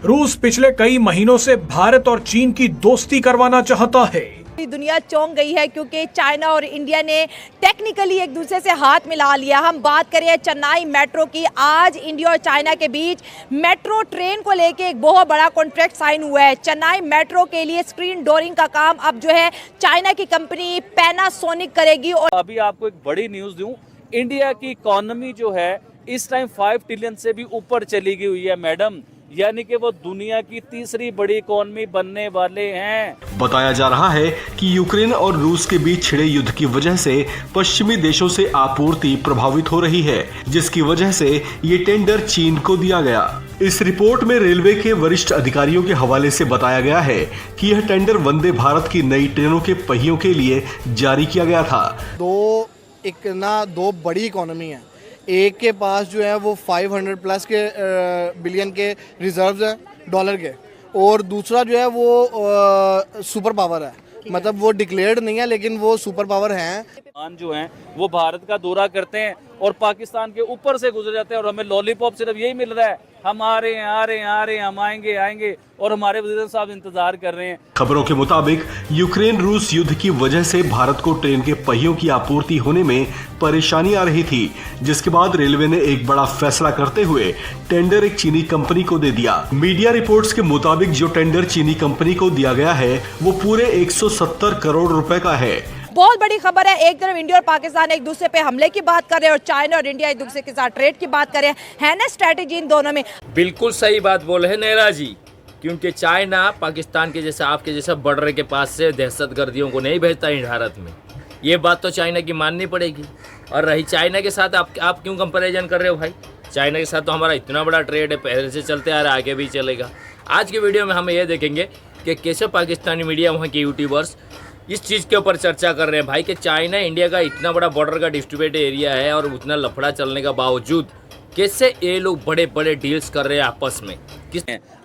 रूस पिछले कई महीनों से भारत और चीन की दोस्ती करवाना चाहता है। दुनिया चौंक गई है क्योंकि चाइना और इंडिया ने टेक्निकली एक दूसरे से हाथ मिला लिया। हम बात करें चेन्नई मेट्रो की। आज इंडिया और चाइना के बीच मेट्रो ट्रेन को लेके एक बहुत बड़ा कॉन्ट्रैक्ट साइन हुआ है। चेन्नई मेट्रो के लिए स्क्रीन डोरिंग का काम अब जो है चाइना की कंपनी पैनासोनिक करेगी। और अभी आपको एक बड़ी न्यूज दूं, इंडिया की इकोनॉमी जो है इस टाइम 5 ट्रिलियन से भी ऊपर चली गई हुई है मैडम, यानी कि वो दुनिया की तीसरी बड़ी इकोनॉमी बनने वाले हैं। बताया जा रहा है कि यूक्रेन और रूस के बीच छिड़े युद्ध की वजह से पश्चिमी देशों से आपूर्ति प्रभावित हो रही है, जिसकी वजह से ये टेंडर चीन को दिया गया। इस रिपोर्ट में रेलवे के वरिष्ठ अधिकारियों के हवाले से बताया गया है कि यह टेंडर वंदे भारत की नई ट्रेनों के पहियों के लिए जारी किया गया था। दो बड़ी इकोनॉमी है। एक के पास जो है वो 500 प्लस के बिलियन के रिजर्व्स हैं डॉलर के, और दूसरा जो है वो सुपर पावर है, मतलब वो डिक्लेयर्ड नहीं है लेकिन वो सुपर पावर हैं। जो हैं वो भारत का दौरा करते हैं और पाकिस्तान के ऊपर से गुजर जाते हैं और हमें लॉलीपॉप सिर्फ यही मिल रहा है, हम आ रहे हैं, हम आएंगे और हमारे वज़ीर साहब इंतजार कर रहे हैं। खबरों के मुताबिक यूक्रेन रूस युद्ध की वजह से भारत को ट्रेन के पहियों की आपूर्ति होने में परेशानी आ रही थी, जिसके बाद रेलवे ने एक बड़ा फैसला करते हुए टेंडर एक चीनी कंपनी को दे दिया। मीडिया रिपोर्ट्स के मुताबिक जो टेंडर चीनी कंपनी को दिया गया है वो पूरे 170 करोड़ रुपए का है। बहुत बड़ी खबर है। एक तरफ इंडिया और पाकिस्तान एक दूसरे पे हमले की बात कर रहे हैं और चाइना और इंडिया एक दूसरे के साथ ट्रेड की बात कर रहे हैं। है ना स्ट्रेटेजी इन दोनों में? बिल्कुल सही बात बोले हैं नेहरा जी, क्योंकि चाइना पाकिस्तान के जैसा आपके जैसा बॉर्डर के पास से दहशतगर्दियों को नहीं भेजता है भारत में। ये बात तो चाइना की माननी पड़ेगी। और रही चाइना के साथ आप क्यों कंपैरिजन कर रहे हो भाई? चाइना के साथ तो हमारा इतना बड़ा ट्रेड है, पहले से चलते आ रहा है, आगे भी चलेगा। आज के वीडियो में हम ये देखेंगे कि कैसे पाकिस्तानी मीडिया, वहाँ के यूट्यूबर्स इस चीज़ के ऊपर चर्चा कर रहे हैं भाई कि चाइना इंडिया का इतना बड़ा बॉर्डर का डिस्ट्रीब्यूटेड एरिया है और उतना लफड़ा चलने का बावजूद कैसे ये लोग बड़े बड़े डील्स कर रहे हैं आपस में।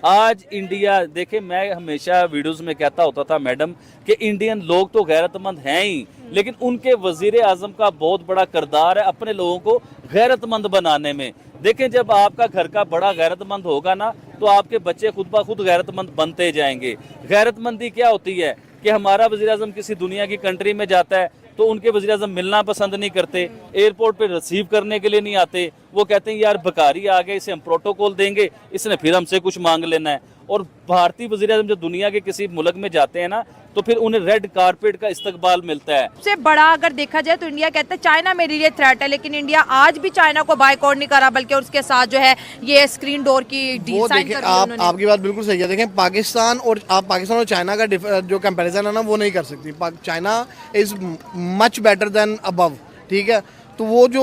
आज इंडिया देखे, मैं हमेशा वीडियोस में कहता होता था मैडम कि इंडियन लोग तो गैरतमंद हैं ही, लेकिन उनके वजीर आजम का बहुत बड़ा किरदार है अपने लोगों को गैरतमंद बनाने में। देखें, जब आपका घर का बड़ा गैरतमंद होगा ना तो आपके बच्चे खुद ब खुद गैरतमंद बनते जाएंगे। गैरतमंदी क्या होती है कि हमारा वज़ीर आज़म किसी दुनिया की कंट्री में जाता है तो उनके वज़ीर आज़म मिलना पसंद नहीं करते, एयरपोर्ट पे रिसीव करने के लिए नहीं आते। वो कहते हैं यार भिखारी आ गए, इसे हम प्रोटोकॉल देंगे, इसने फिर हमसे कुछ मांग लेना है। और भारतीय वज़ीर आज़म जब दुनिया के किसी मुल्क में जाते हैं ना तो फिर उन्हें रेड कारपेट का इस्तकबाल मिलता है। सबसे बड़ा अगर देखा जाए तो इंडिया कहता है चाइना मेरे लिए थ्रेट है, लेकिन इंडिया आज भी चाइना को बायकॉट नहीं करा, बल्कि उसके साथ जो है ये स्क्रीन डोर की डील साइन कर दी। आपकी बात बिल्कुल सही है। देखें, पाकिस्तान और चाइना का जो कंपैरिजन है ना वो नहीं कर सकती। China is much better than above, ठीक है। तो वो जो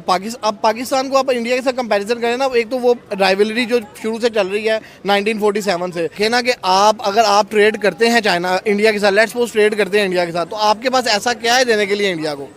पाकिस्तान को आप इंडिया के साथ कंपैरिजन करें ना, एक तो वो राइवलरी जो शुरू से चल रही है 1947 से, कहना कि अगर आप ट्रेड करते हैं चाइना इंडिया के साथ, लेट्स सपोज ट्रेड करते हैं इंडिया के साथ, तो आपके पास ऐसा क्या है देने के लिए इंडिया को?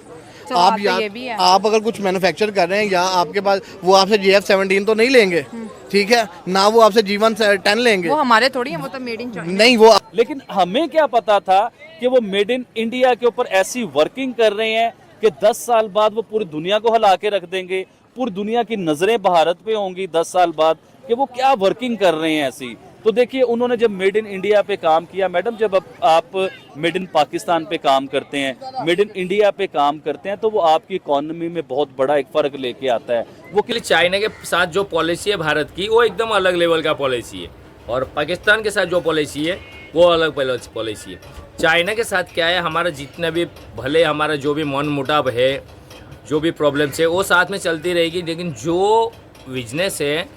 आप अगर कुछ मैन्युफैक्चर कर रहे हैं या आपके पास, वो आपसे JF-17 तो नहीं लेंगे, ठीक है ना, वो आपसे G1-10 लेंगे। वो हमारे थोड़ी है, वो तो मेड इन चाइना नहीं वो। लेकिन हमें क्या पता था कि वो मेड इन इंडिया के ऊपर ऐसी वर्किंग कर रहे हैं कि 10 साल बाद वो पूरी दुनिया को हिला के रख देंगे। पूरी दुनिया की नजरें भारत पे होंगी 10 साल बाद कि वो क्या वर्किंग कर रहे हैं ऐसी। तो देखिए, उन्होंने जब मेड इन इंडिया पे काम किया मैडम, जब आप मेड इन पाकिस्तान पे काम करते हैं, मेड इन इंडिया पे काम करते हैं, तो वो आपकी इकोनॉमी में बहुत बड़ा एक फ़र्क लेके आता है। वो के लिए चाइना के साथ जो पॉलिसी है भारत की, वो एकदम अलग लेवल का पॉलिसी है, और पाकिस्तान के साथ जो पॉलिसी है वो अलग पॉलिसी है। चाइना के साथ क्या है, हमारा जितना भी भले हमारा जो भी मन मुटाव है, जो भी प्रॉब्लम्स है, वो साथ में चलती रहेगी, लेकिन जो बिजनेस है,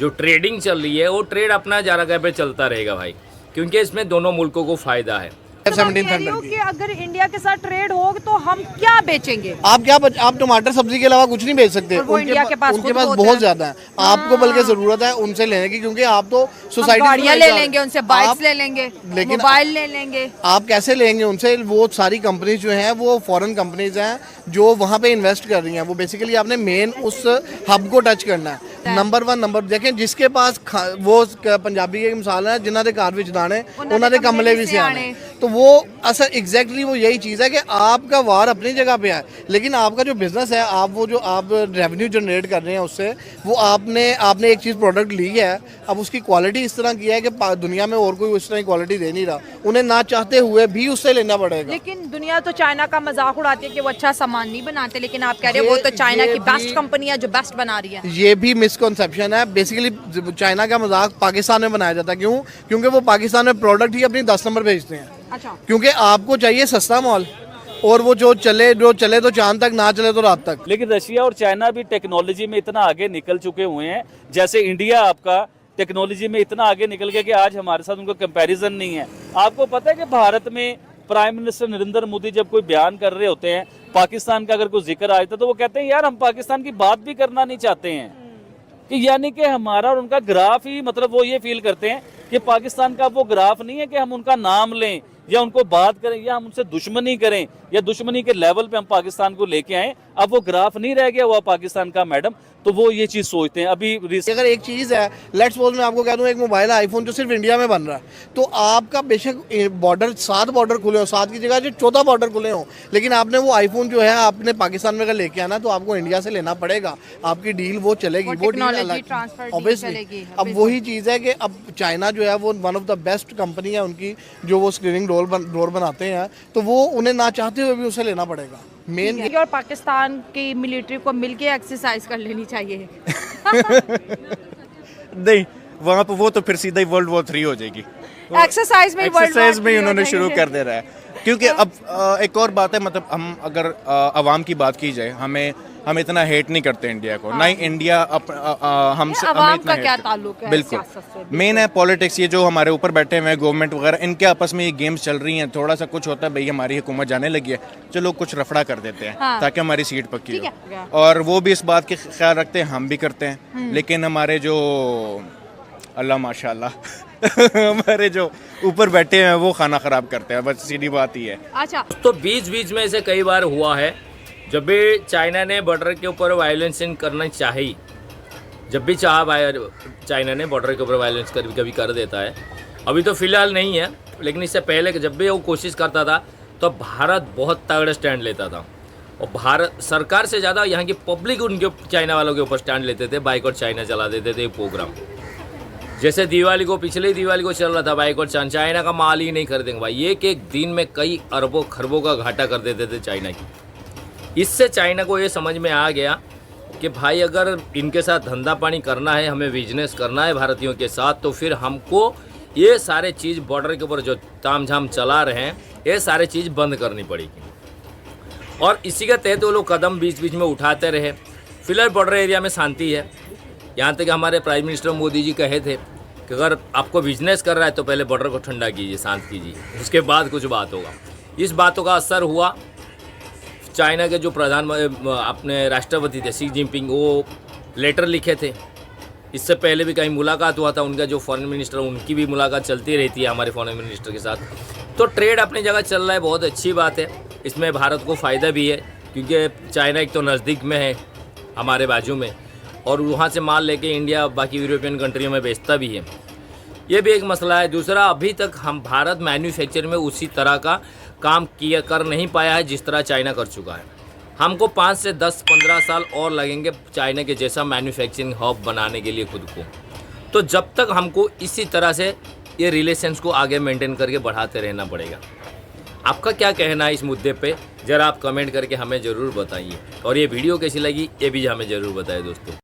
जो ट्रेडिंग चल रही है, वो ट्रेड अपना जगह पे चलता रहेगा भाई, क्योंकि इसमें दोनों मुल्कों को फ़ायदा है। कि अगर इंडिया के साथ ट्रेड हो तो हम क्या बेचेंगे? आप टमाटर सब्जी के अलावा कुछ नहीं बेच सकते। उनके पास बहुत ज्यादा है। आपको बल्कि जरूरत है उनसे लेने की, क्योंकि आप तो सोसाइटी गाड़ियां ले लेंगे उनसे, बाइक्स ले लेंगे, लेकिन मोबाइल ले लेंगे। आप कैसे लेंगे उनसे? वो सारी कंपनीज जो हैं वो फॉरेन कंपनीज हैं जो वहाँ पे इन्वेस्ट कर रही हैं। वो बेसिकली आपने मेन उस हब को टच करना है। लगता है? नंबर 1 नंबर देखें जिसके पास वो पंजाबी के मिसाल है जिन्हों के घर विच दाने उन्होंने कमले भी सियाने, तो वो असल एग्जैक्टली वो यही चीज़ है कि आपका वार अपनी जगह पे है, लेकिन आपका जो बिजनेस है, आप वो जो आप रेवेन्यू जनरेट कर रहे हैं उससे, वो आपने एक चीज़ प्रोडक्ट ली है, अब उसकी क्वालिटी इस तरह की है कि दुनिया में और कोई उस तरह की क्वालिटी दे नहीं रहा, उन्हें ना चाहते हुए भी उससे लेना पड़ेगा। लेकिन दुनिया तो चाइना का मजाक उड़ाती है कि वो अच्छा सामान नहीं बनाते, लेकिन आप कह रहे हैं वो तो चाइना की बेस्ट कंपनी है जो बेस्ट बना रही है। ये भी मिसकॉन्सेप्शन है। बेसिकली चाइना का मजाक पाकिस्तान में बनाया जाता है, क्यों? क्योंकि वो पाकिस्तान में प्रोडक्ट ही अपनी 10 नंबर भेजते हैं। अच्छा, क्योंकि आपको चाहिए सस्ता माल, और वो जो चले तो चांद तक, ना चले तो रात तक। लेकिन रशिया और चाइना भी टेक्नोलॉजी में इतना आगे निकल चुके हुए हैं, जैसे इंडिया आपका टेक्नोलॉजी में इतना आगे निकल गया कि आज हमारे साथ उनका कंपैरिजन नहीं है। आपको पता है कि भारत में प्राइम मिनिस्टर नरेंद्र मोदी जब कोई बयान कर रहे होते हैं, पाकिस्तान का अगर कोई जिक्र आया था तो वो कहते हैं यार हम पाकिस्तान की बात भी करना नहीं चाहते हैं, कि यानी कि हमारा और उनका ग्राफ ही, मतलब वो ये फील करते हैं कि पाकिस्तान का वो ग्राफ नहीं है कि हम उनका नाम लें या उनको बात करें या हम उनसे दुश्मनी करें या दुश्मनी के लेवल पे हम पाकिस्तान को लेके आए। अब वो ग्राफ नहीं रह गया हुआ पाकिस्तान का मैडम, तो वो ये चीज़ सोचते हैं। अभी अगर एक चीज़ है, लेट्स सपोज मैं आपको कह दूं एक मोबाइल आईफोन जो सिर्फ इंडिया में बन रहा है, तो आपका बेशक बॉर्डर 7 बॉर्डर खुले हो, 7 की जगह जो 14 बॉर्डर खुले हो, लेकिन आपने वो आईफोन जो है आपने पाकिस्तान में अगर लेके आना तो आपको इंडिया से लेना पड़ेगा, आपकी डील वो चलेगी, वो डील अलग ऑब्वियसली। अब वही चीज़ है कि अब चाइना जो है वो one of the best company है उनकी, जो वो स्क्रीनिंग डोर बनाते हैं, तो वो उन्हें ना चाहते हुए भी उसे लेना पड़ेगा। मेन और पाकिस्तान की मिलिट्री को मिलके एक्सरसाइज कर लेनी चाहिए। नहीं, वहाँ पे वो तो फिर सीधा ही वर्ल्ड वॉर 3 हो जाएगी। एक्सरसाइज में ही उन्होंने शुरू कर दे रहा है, क्योंकि अब एक और बात है, मतलब हम अगर आवाम की बात की जाए, हम इतना हेट नहीं करते इंडिया को, ना ही इंडिया हमसे हमें इतना क्या ताल्लुक है बिल्कुल मेन है पॉलिटिक्स। ये जो हमारे ऊपर बैठे हुए हैं गवर्नमेंट वगैरह, इनके आपस में ये गेम्स चल रही हैं, थोड़ा सा कुछ होता है भाई हमारी हुकूमत जाने लगी है, चलो कुछ रफड़ा कर देते हैं ताकि हमारी सीट पक्की हो, और वो भी इस बात की ख्याल रखते हैं, हम भी करते हैं। लेकिन हमारे जो अल्लाह माशाल्लाह हमारे जो ऊपर बैठे हैं वो खाना खराब करते हैं, बस सीधी बात ही है। अच्छा, तो बीच में से कई बार हुआ है, जब भी चाइना ने बॉर्डर के ऊपर वायलेंस करना चाहिए, जब भी चाइना ने बॉर्डर के ऊपर वायलेंस कभी कर देता है। अभी तो फिलहाल नहीं है, लेकिन इससे पहले जब भी वो कोशिश करता था तो भारत बहुत तगड़ा स्टैंड लेता था, और भारत सरकार से ज़्यादा यहाँ की पब्लिक उनके चाइना वालों के ऊपर स्टैंड लेते थे, बाइकआउट चाइना चला देते थे प्रोग्राम। जैसे दिवाली को, पिछले दिवाली को चल रहा था बाइकआउट चाइना का माल ही नहीं खरीदेंगे भाई, एक दिन में कई अरबों खरबों का घाटा कर देते थे चाइना की। इससे चाइना को ये समझ में आ गया कि भाई अगर इनके साथ धंधा पानी करना है, हमें बिजनेस करना है भारतीयों के साथ, तो फिर हमको ये सारे चीज़ बॉर्डर के ऊपर जो तामझाम चला रहे हैं, ये सारे चीज़ बंद करनी पड़ेगी। और इसी के तहत वो लोग कदम बीच में उठाते रहे। फिलहाल बॉर्डर एरिया में शांति है, यहाँ तक हमारे प्राइम मिनिस्टर मोदी जी कहे थे कि अगर आपको बिजनेस कर रहा है तो पहले बॉर्डर को ठंडा कीजिए, शांत कीजिए, उसके बाद कुछ बात होगा। इस बातों का असर हुआ। चाइना के जो अपने राष्ट्रपति थे शी जिनपिंग, वो लेटर लिखे थे। इससे पहले भी कहीं मुलाकात हुआ था उनका, जो फॉरेन मिनिस्टर, उनकी भी मुलाकात चलती रहती है हमारे फॉरेन मिनिस्टर के साथ। तो ट्रेड अपनी जगह चल रहा है, बहुत अच्छी बात है, इसमें भारत को फ़ायदा भी है, क्योंकि चाइना एक तो नज़दीक में है हमारे बाजू में, और वहाँ से माल लेके इंडिया बाकी यूरोपियन कंट्रियों में बेचता भी है। ये भी एक मसला है। दूसरा, अभी तक हम भारत मैन्युफैक्चर में उसी तरह का काम कर नहीं पाया है जिस तरह चाइना कर चुका है। हमको 5 से 10-15 साल और लगेंगे चाइना के जैसा मैन्युफैक्चरिंग हब बनाने के लिए खुद को। तो जब तक हमको इसी तरह से ये रिलेशंस को आगे मेंटेन करके बढ़ाते रहना पड़ेगा। आपका क्या कहना है इस मुद्दे पे, ज़रा आप कमेंट करके हमें ज़रूर बताइए, और ये वीडियो कैसी लगी ये भी हमें ज़रूर बताइए दोस्तों।